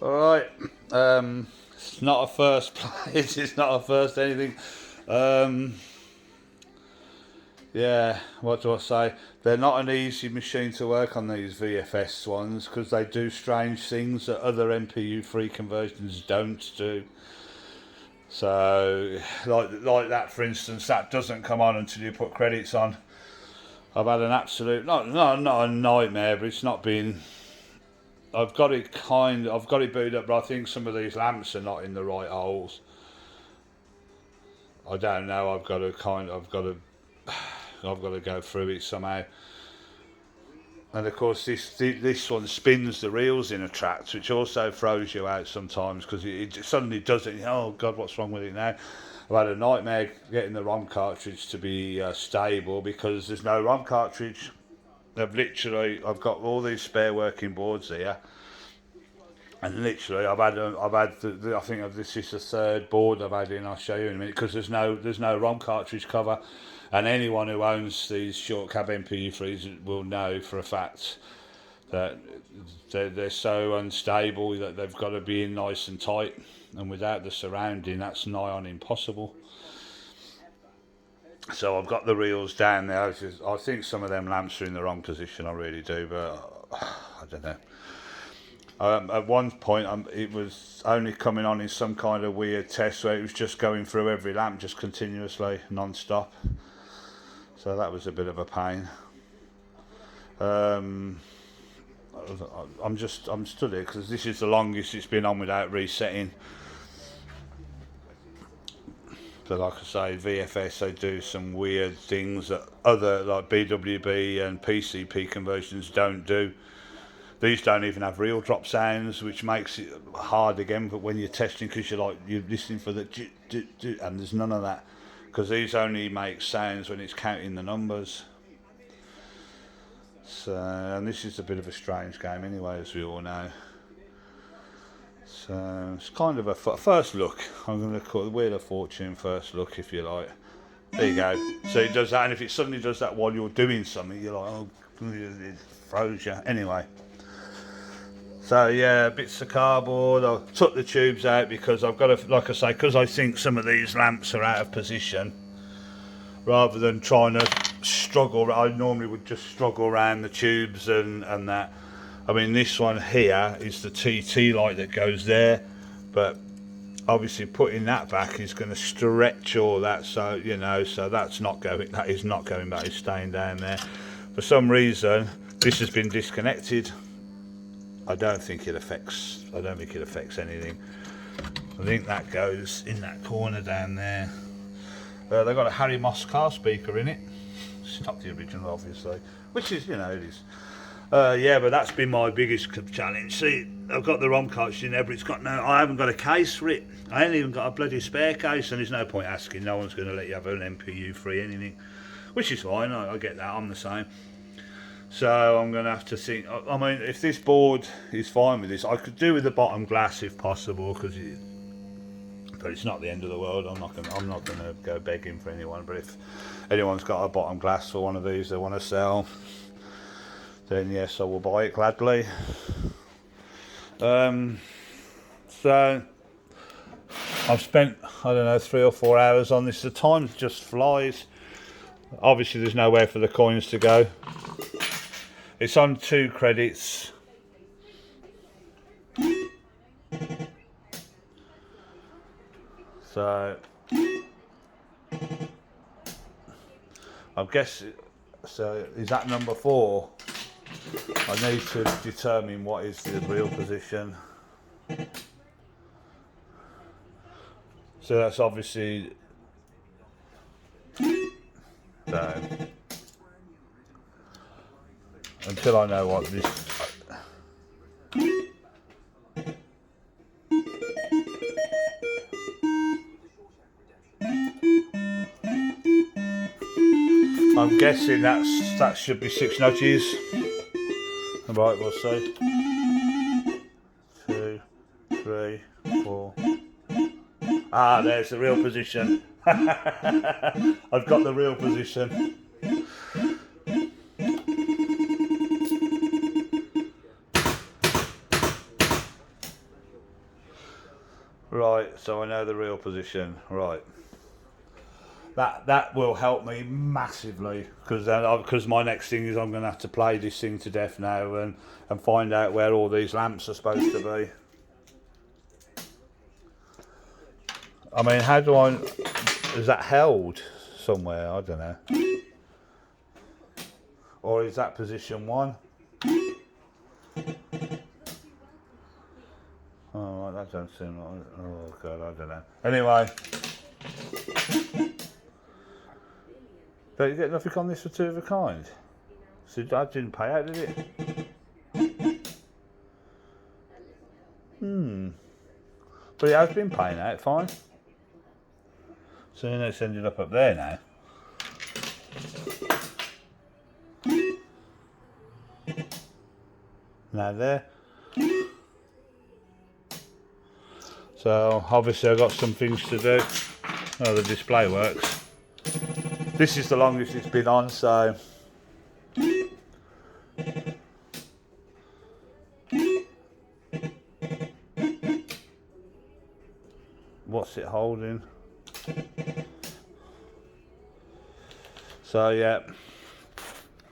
All right. It's not a first place. It's not a first anything. Um, yeah. What do I say? They're not an easy machine to work on, these VFS ones, because they do strange things that other MPU-free conversions don't do. So, like that, for instance, that doesn't come on until you put credits on. I've had an absolute not a nightmare, but it's not been. I've got it booted up, but I think some of these lamps are not in the right holes. I don't know. I've got to go through it somehow. And of course, this one spins the reels in a tract, which also throws you out sometimes because it suddenly does it. Oh God, what's wrong with it now? I've had a nightmare getting the ROM cartridge to be stable because there's no ROM cartridge. I've got all these spare working boards here, and literally I think this is the third board I've had in. I'll show you in a minute because there's no ROM cartridge cover, and anyone who owns these short cab MPU3s will know for a fact that they're so unstable that they've got to be in nice and tight, and without the surrounding, that's nigh on impossible. So I've got the reels down there. I think some of them lamps are in the wrong position. I really do, but I don't know. At one point, it was only coming on in some kind of weird test where it was just going through every lamp just continuously, non-stop. So that was a bit of a pain. I'm stood here because this is the longest it's been on without resetting. But like I say, VFS, they do some weird things that other like BWB and PCP conversions don't do. These don't even have real drop sounds, which makes it hard again. But when you're testing, because you're listening for the and there's none of that, because these only make sounds when it's counting the numbers. So, and this is a bit of a strange game anyway, as we all know. So it's kind of a first look. I'm going to call it Wheel of Fortune first look, if you like. There you go. So it does that, and if it suddenly does that while you're doing something, you're like, oh, it throws you. Anyway. So yeah, bits of cardboard. I took the tubes out because I've got to, like I say, because I think some of these lamps are out of position. Rather than trying to struggle, I normally would just struggle around the tubes and that. I mean, this one here is the TT light that goes there, but obviously putting that back is going to stretch all that, so so that is not going back, it's staying down there. For some reason this has been disconnected. I don't think it affects anything. I think that goes in that corner down there. They've got a Harry Moss car speaker in it. It's not the original, obviously, which is, it is. Yeah, but that's been my biggest challenge. See, I've got the ROM cartridge in there, but I haven't got a case for it. I ain't even got a bloody spare case, and there's no point asking. No one's going to let you have an MPU free anything, which is fine. I get that. I'm the same. So I'm going to have to think. I mean, if this board is fine with this, I could do with the bottom glass if possible, but it's not the end of the world. I'm not going to go begging for anyone. But if anyone's got a bottom glass for one of these they want to sell, then yes, I will buy it gladly. So I've spent, I don't know, 3 or 4 hours on this. The time just flies. Obviously there's nowhere for the coins to go. It's on 2 credits. So I guess, so is that number 4? I need to determine what is the real position. So that's obviously no. Until I know what this. I'm guessing that should be 6 nudges. Right, we'll see. 2, 3, 4. Ah, there's the real position. I've got the real position. Right, so I know the real position. Right. That will help me massively, because my next thing is I'm going to have to play this thing to death now and find out where all these lamps are supposed to be. I mean, how do I... Is that held somewhere? I don't know. Or is that position 1? Oh, right, that don't seem like... Oh, God, I don't know. Anyway. Don't you get nothing on this for 2 of a kind? So that didn't pay out, did it? But it has been paying out fine. So then it's ended up there now. Now there. So obviously I've got some things to do. Oh, the display works. This is the longest it's been on, so... What's it holding? So yeah,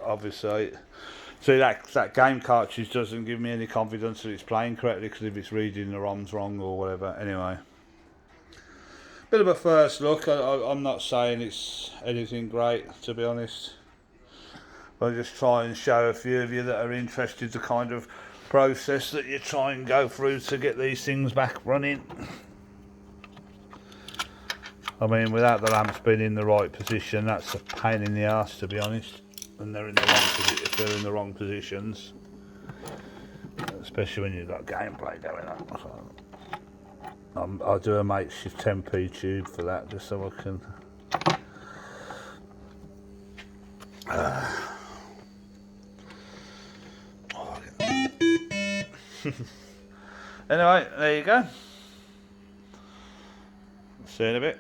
obviously, see that game cartridge doesn't give me any confidence that it's playing correctly, because if it's reading the ROMs wrong or whatever. Anyway, bit of a first look. I'm not saying it's anything great, to be honest. I'll just try and show a few of you that are interested the kind of process that you try and go through to get these things back running. I mean, without the lamps being in the right position, that's a pain in the arse, to be honest. And they're in the wrong if they're in the wrong positions, especially when you've got gameplay going on. I'll do a makeshift 10p tube for that, just so I can. Anyway, there you go. See you in a bit.